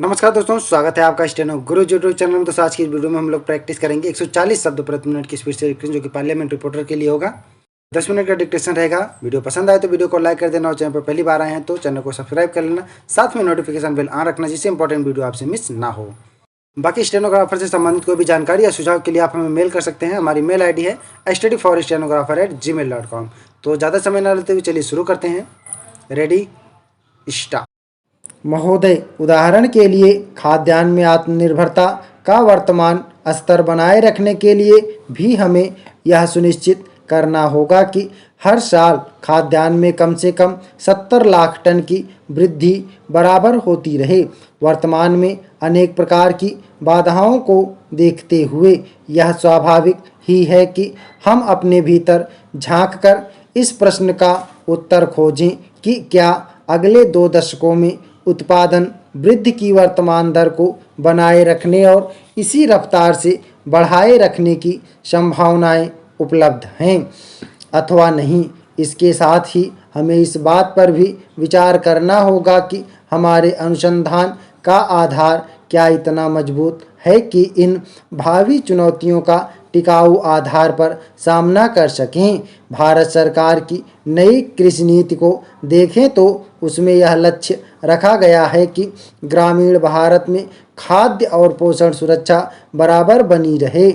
नमस्कार दोस्तों, स्वागत है आपका स्टेनो गुरु यूट्यूब चैनल में। दोस्तों आज की इस वीडियो में हम लोग प्रैक्टिस करेंगे 140 शब्द प्रति मिनट की स्पीड से डिक्टेशन, जो कि पार्लियामेंट रिपोर्टर के लिए होगा। 10 मिनट का डिक्टेशन रहेगा। वीडियो पसंद आए तो वीडियो को लाइक कर देना और चैनल पर पहली बार आए हैं तो चैनल को सब्सक्राइब कर लेना, साथ में नोटिफिकेशन बेल ऑन रखना, जिससे इंपॉर्टेंट वीडियो आपसे मिस ना हो। बाकी स्टेनोग्राफर से संबंधित कोई भी जानकारी या सुझाव के लिए आप हमें मेल कर सकते हैं। हमारी मेल आईडी है studyforstenographer@gmail.com। तो ज़्यादा समय न लेते हुए चलिए शुरू करते हैं। Ready, start. महोदय, उदाहरण के लिए खाद्यान्न में आत्मनिर्भरता का वर्तमान स्तर बनाए रखने के लिए भी हमें यह सुनिश्चित करना होगा कि हर साल खाद्यान्न में कम से कम 70 लाख टन की वृद्धि बराबर होती रहे। वर्तमान में अनेक प्रकार की बाधाओं को देखते हुए यह स्वाभाविक ही है कि हम अपने भीतर झांककर इस प्रश्न का उत्तर खोजें कि क्या अगले 2 दशकों में उत्पादन वृद्धि की वर्तमान दर को बनाए रखने और इसी रफ्तार से बढ़ाए रखने की संभावनाएं उपलब्ध हैं अथवा नहीं। इसके साथ ही हमें इस बात पर भी विचार करना होगा कि हमारे अनुसंधान का आधार क्या इतना मजबूत है कि इन भावी चुनौतियों का टिकाऊ आधार पर सामना कर सकें। भारत सरकार की नई कृषि नीति को देखें तो उसमें यह लक्ष्य रखा गया है कि ग्रामीण भारत में खाद्य और पोषण सुरक्षा बराबर बनी रहे,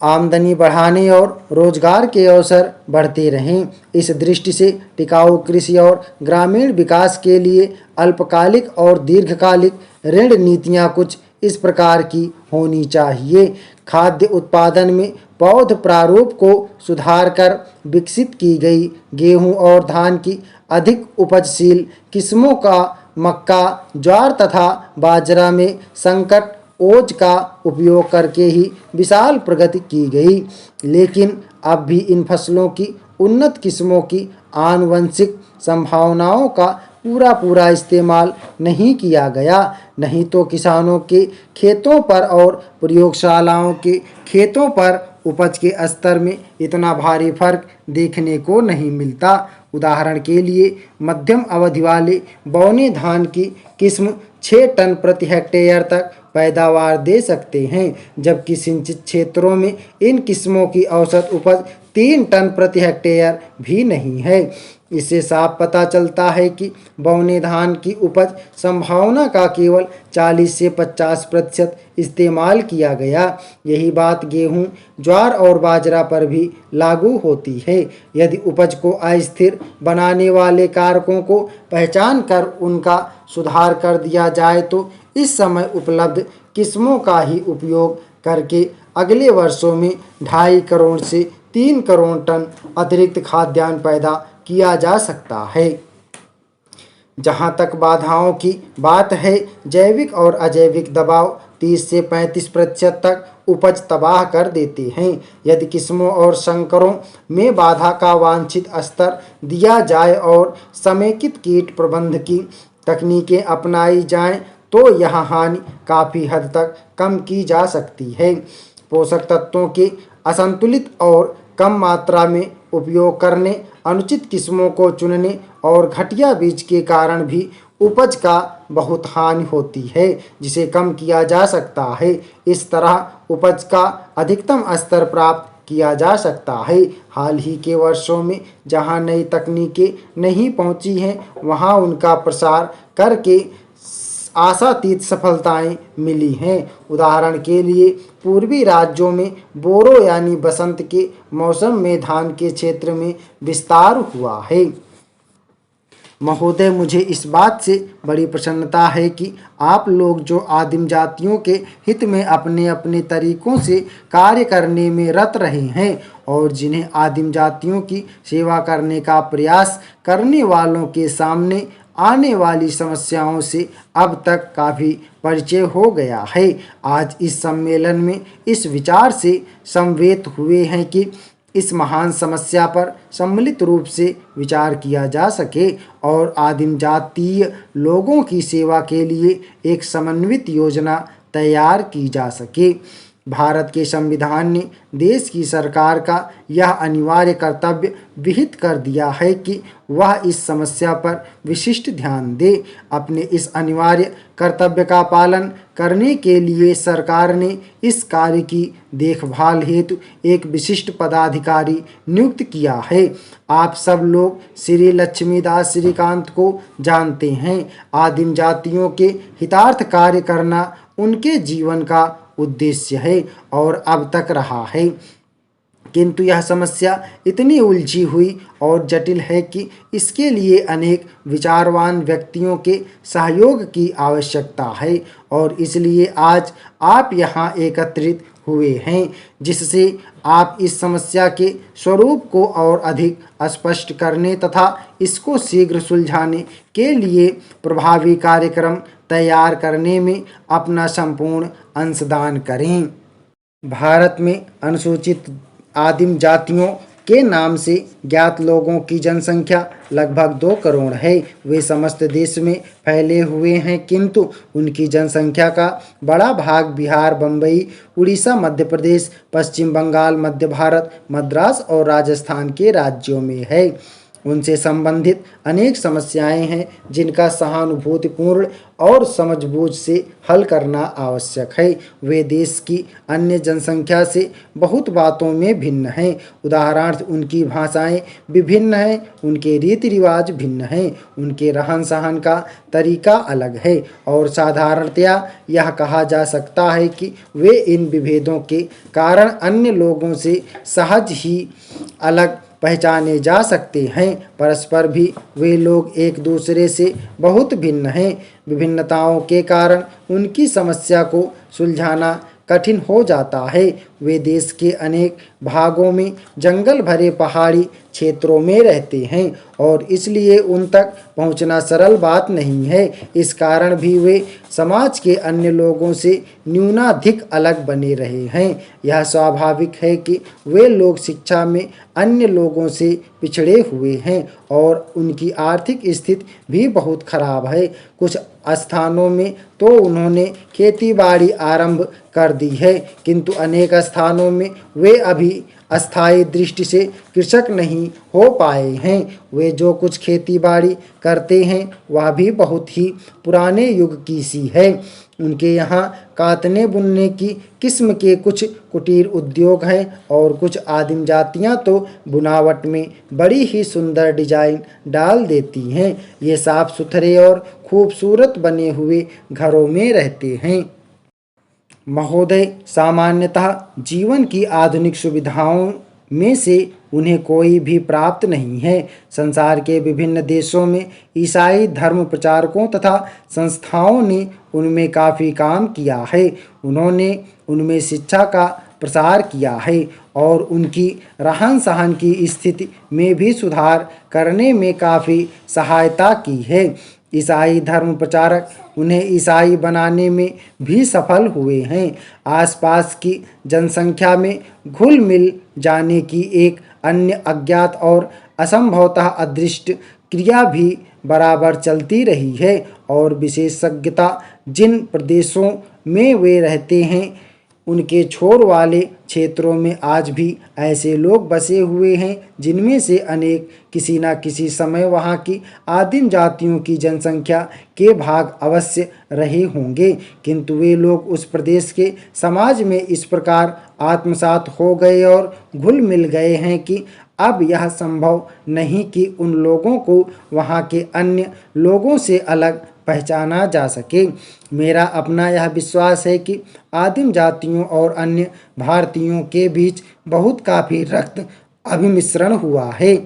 आमदनी बढ़ाने और रोजगार के अवसर बढ़ते रहें। इस दृष्टि से टिकाऊ कृषि और ग्रामीण विकास के लिए अल्पकालिक और दीर्घकालिक ऋण नीतियां कुछ इस प्रकार की होनी चाहिए। खाद्य उत्पादन में पौध प्रारूप को सुधार कर विकसित की गई गेहूं और धान की अधिक उपजशील किस्मों का मक्का, ज्वार तथा बाजरा में संकट ओज का उपयोग करके ही विशाल प्रगति की गई, लेकिन अब भी इन फसलों की उन्नत किस्मों की आनुवंशिक संभावनाओं का पूरा इस्तेमाल नहीं किया गया। नहीं तो किसानों के खेतों पर और प्रयोगशालाओं के खेतों पर उपज के स्तर में इतना भारी फर्क देखने को नहीं मिलता। उदाहरण के लिए मध्यम अवधि वाले बौने धान की किस्म 6 टन प्रति हेक्टेयर तक पैदावार दे सकते हैं, जबकि सिंचित क्षेत्रों में इन किस्मों की औसत उपज 3 टन प्रति हेक्टेयर भी नहीं है। इससे साफ पता चलता है कि बौने धान की उपज संभावना का केवल 40 से 50% इस्तेमाल किया गया। यही बात गेहूं, ज्वार और बाजरा पर भी लागू होती है। यदि उपज को अस्थिर बनाने वाले कारकों को पहचान कर उनका सुधार कर दिया जाए तो इस समय उपलब्ध किस्मों का ही उपयोग करके अगले वर्षों में 2.5 करोड़ से 3 करोड़ टन अतिरिक्त खाद्यान्न पैदा किया जा सकता है। जहां तक बाधाओं की बात है, जैविक और अजैविक दबाव 30 से 35% तक उपज तबाह कर देते हैं। यदि किस्मों और संकरों में बाधा का वांछित स्तर दिया जाए और समेकित कीट प्रबंधन की तकनीकें अपनाई जाएं तो यह हानि काफ़ी हद तक कम की जा सकती है। पोषक तत्वों के असंतुलित और कम मात्रा में उपयोग करने, अनुचित किस्मों को चुनने और घटिया बीज के कारण भी उपज का बहुत हानि होती है, जिसे कम किया जा सकता है। इस तरह उपज का अधिकतम स्तर प्राप्त किया जा सकता है। हाल ही के वर्षों में जहां नई तकनीकें नहीं पहुंची हैं, वहां उनका प्रसार करके आशातीत सफलताएं मिली हैं। उदाहरण के लिए पूर्वी राज्यों में बोरो यानी बसंत के मौसम में धान के क्षेत्र में विस्तार हुआ है। महोदय, मुझे इस बात से बड़ी प्रसन्नता है कि आप लोग जो आदिम जातियों के हित में अपने अपने तरीकों से कार्य करने में रत रहे हैं और जिन्हें आदिम जातियों की सेवा करने का प्रयास करने वालों के सामने आने वाली समस्याओं से अब तक काफ़ी परिचय हो गया है। आज इस सम्मेलन में इस विचार से समवेत हुए हैं कि इस महान समस्या पर सम्मिलित रूप से विचार किया जा सके और आदिम जातीय लोगों की सेवा के लिए एक समन्वित योजना तैयार की जा सके। भारत के संविधान ने देश की सरकार का यह अनिवार्य कर्तव्य विहित कर दिया है कि वह इस समस्या पर विशिष्ट ध्यान दे। अपने इस अनिवार्य कर्तव्य का पालन करने के लिए सरकार ने इस कार्य की देखभाल हेतु एक विशिष्ट पदाधिकारी नियुक्त किया है। आप सब लोग श्री लक्ष्मीदास श्रीकांत को जानते हैं। आदिम जातियों के हितार्थ कार्य करना उनके जीवन का उद्देश्य है और अब तक रहा है, किंतु यह समस्या इतनी उलझी हुई और जटिल है कि इसके लिए अनेक विचारवान व्यक्तियों के सहयोग की आवश्यकता है और इसलिए आज आप यहाँ एकत्रित हुए हैं, जिससे आप इस समस्या के स्वरूप को और अधिक स्पष्ट करने तथा इसको शीघ्र सुलझाने के लिए प्रभावी कार्यक्रम तैयार करने में अपना संपूर्ण अंशदान करें। भारत में अनुसूचित आदिम जातियों के नाम से ज्ञात लोगों की जनसंख्या लगभग 2 करोड़ है। वे समस्त देश में फैले हुए हैं, किंतु उनकी जनसंख्या का बड़ा भाग बिहार, बम्बई, उड़ीसा, मध्य प्रदेश, पश्चिम बंगाल, मध्य भारत, मद्रास और राजस्थान के राज्यों में है। उनसे संबंधित अनेक समस्याएं हैं जिनका सहानुभूतिपूर्ण और समझबूझ से हल करना आवश्यक है। वे देश की अन्य जनसंख्या से बहुत बातों में भिन्न हैं। उदाहरणार्थ उनकी भाषाएं विभिन्न हैं, उनके रीति रिवाज भिन्न हैं, उनके रहन सहन का तरीका अलग है और साधारणतया यह कहा जा सकता है कि वे इन विभेदों के कारण अन्य लोगों से सहज ही अलग पहचाने जा सकते हैं। परस्पर भी वे लोग एक दूसरे से बहुत भिन्न हैं। विभिन्नताओं के कारण उनकी समस्या को सुलझाना कठिन हो जाता है। वे देश के अनेक भागों में जंगल भरे पहाड़ी क्षेत्रों में रहते हैं और इसलिए उन तक पहुंचना सरल बात नहीं है। इस कारण भी वे समाज के अन्य लोगों से न्यूनाधिक अलग बने रहे हैं। यह स्वाभाविक है कि वे लोग शिक्षा में अन्य लोगों से पिछड़े हुए हैं और उनकी आर्थिक स्थिति भी बहुत खराब है। कुछ स्थानों में तो उन्होंने खेती बाड़ी आरंभ कर दी है, किंतु अनेक स्थानों में वे अभी अस्थायी दृष्टि से कृषक नहीं हो पाए हैं। वे जो कुछ खेती बाड़ी करते हैं वह भी बहुत ही पुराने युग की सी है। उनके यहाँ कातने बुनने की किस्म के कुछ कुटीर उद्योग हैं और कुछ आदिम जातियाँ तो बुनावट में बड़ी ही सुंदर डिजाइन डाल देती हैं। ये साफ सुथरे और खूबसूरत बने हुए घरों में रहते हैं। महोदय, सामान्यतः जीवन की आधुनिक सुविधाओं में से उन्हें कोई भी प्राप्त नहीं है। संसार के विभिन्न देशों में ईसाई धर्म प्रचारकों तथा संस्थाओं ने उनमें काफ़ी काम किया है। उन्होंने उनमें शिक्षा का प्रसार किया है और उनकी रहन सहन की स्थिति में भी सुधार करने में काफ़ी सहायता की है। ईसाई धर्म प्रचारक उन्हें ईसाई बनाने में भी सफल हुए हैं। आसपास की जनसंख्या में घुल मिल जाने की एक अन्य अज्ञात और असंभवतः अदृष्ट क्रिया भी बराबर चलती रही है और विशेषज्ञता जिन प्रदेशों में वे रहते हैं उनके छोर वाले क्षेत्रों में आज भी ऐसे लोग बसे हुए हैं जिनमें से अनेक किसी न किसी समय वहाँ की आदिम जातियों की जनसंख्या के भाग अवश्य रहे होंगे, किंतु वे लोग उस प्रदेश के समाज में इस प्रकार आत्मसात हो गए और घुल मिल गए हैं कि अब यह संभव नहीं कि उन लोगों को वहाँ के अन्य लोगों से अलग पहचाना जा सके। मेरा अपना यह विश्वास है कि आदिम जातियों और अन्य भारतीयों के बीच बहुत काफ़ी रक्त अभिमिश्रण हुआ है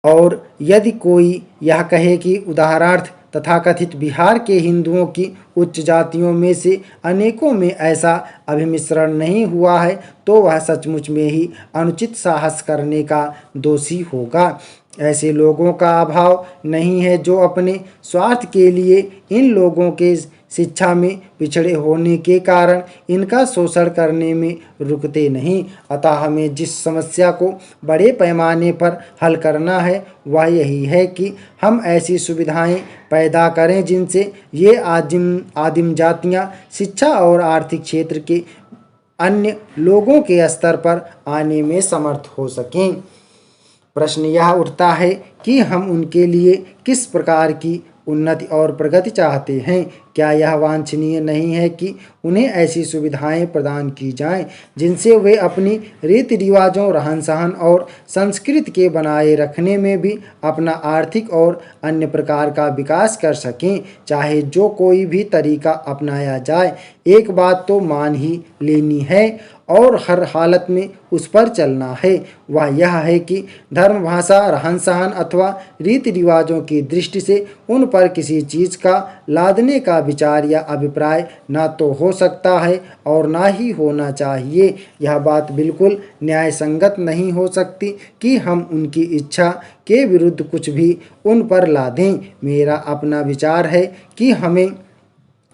और यदि कोई यह कहे कि उदाहरणार्थ तथाकथित बिहार के हिंदुओं की उच्च जातियों में से अनेकों में ऐसा अभिमिश्रण नहीं हुआ है तो वह सचमुच में ही अनुचित साहस करने का दोषी होगा। ऐसे लोगों का अभाव नहीं है जो अपने स्वार्थ के लिए इन लोगों के शिक्षा में पिछड़े होने के कारण इनका शोषण करने में रुकते नहीं। अतः हमें जिस समस्या को बड़े पैमाने पर हल करना है वह यही है कि हम ऐसी सुविधाएं पैदा करें जिनसे ये आदिम जातियां शिक्षा और आर्थिक क्षेत्र के अन्य लोगों के स्तर पर आने में समर्थ हो सकें। प्रश्न यह उठता है कि हम उनके लिए किस प्रकार की उन्नति और प्रगति चाहते हैं। क्या यह वांछनीय नहीं है कि उन्हें ऐसी सुविधाएं प्रदान की जाएं जिनसे वे अपनी रीति रिवाजों, रहन सहन और संस्कृति के बनाए रखने में भी अपना आर्थिक और अन्य प्रकार का विकास कर सकें, चाहे जो कोई भी तरीका अपनाया जाए। एक बात तो मान ही लेनी है और हर हालत में उस पर चलना है, वह यह है कि धर्म, भाषा, रहन सहन अथवा रीति रिवाजों की दृष्टि से उन पर किसी चीज़ का लादने का विचार या अभिप्राय ना तो हो सकता है और ना ही होना चाहिए। यह बात बिल्कुल न्याय संगत नहीं हो सकती कि हम उनकी इच्छा के विरुद्ध कुछ भी उन पर लादें। मेरा अपना विचार है कि हमें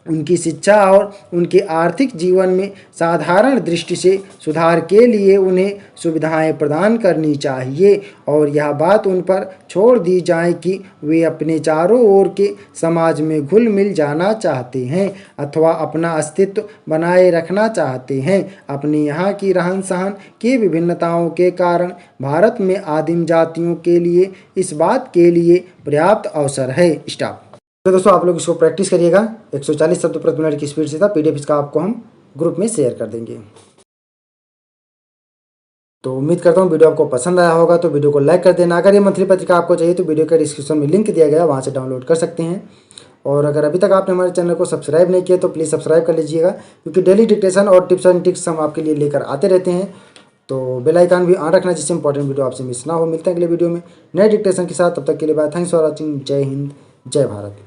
उनकी शिक्षा और उनके आर्थिक जीवन में साधारण दृष्टि से सुधार के लिए उन्हें सुविधाएं प्रदान करनी चाहिए और यह बात उन पर छोड़ दी जाए कि वे अपने चारों ओर के समाज में घुल मिल जाना चाहते हैं अथवा अपना अस्तित्व बनाए रखना चाहते हैं। अपने यहाँ की रहन सहन की विभिन्नताओं के कारण भारत में आदिम जातियों के लिए इस बात के लिए पर्याप्त अवसर है। स्टॉप। तो दोस्तों आप लोग इसको प्रैक्टिस करिएगा। 140 शब्द प्रति मिनट की स्पीड से था। पीडीएफ इसका आपको हम ग्रुप में शेयर कर देंगे। तो उम्मीद करता हूँ वीडियो आपको पसंद आया होगा, तो वीडियो को लाइक कर देना। अगर ये मंथली पत्रिका आपको चाहिए तो वीडियो के डिस्क्रिप्शन में लिंक दिया गया, वहाँ से डाउनलोड कर सकते हैं। और अगर अभी तक आपने हमारे चैनल को सब्सक्राइब नहीं किया तो प्लीज़ सब्सक्राइब कर लीजिएगा, क्योंकि डेली डिक्टेशन और टिप्स एंड ट्रिक्स हम आपके लिए लेकर आते रहते हैं। तो बेल आइकन भी ऑन रखना जिससे इंपॉर्टेंट वीडियो आपसे मिस ना हो। मिलते हैं अगले वीडियो में नए डिक्टेशन के साथ। तब तक के लिए बाय। Thanks for watching. जय हिंद, जय भारत।